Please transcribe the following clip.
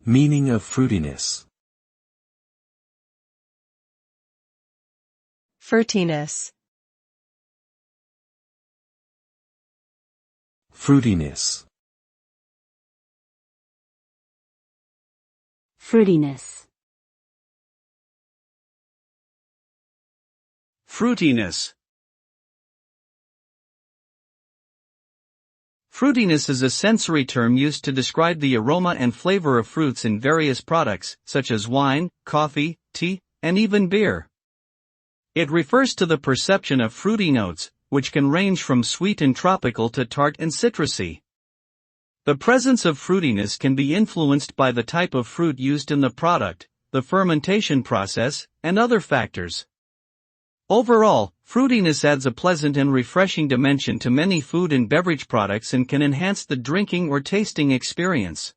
Meaning of fruitiness. Fruitiness. Fruitiness. Fruitiness. Fruitiness. Fruitiness is a sensory term used to describe the aroma and flavor of fruits in various products, such as wine, coffee, tea, and even beer. It refers to the perception of fruity notes, which can range from sweet and tropical to tart and citrusy. The presence of fruitiness can be influenced by the type of fruit used in the product, the fermentation process, and other factors. Overall, fruitiness adds a pleasant and refreshing dimension to many food and beverage products and can enhance the drinking or tasting experience.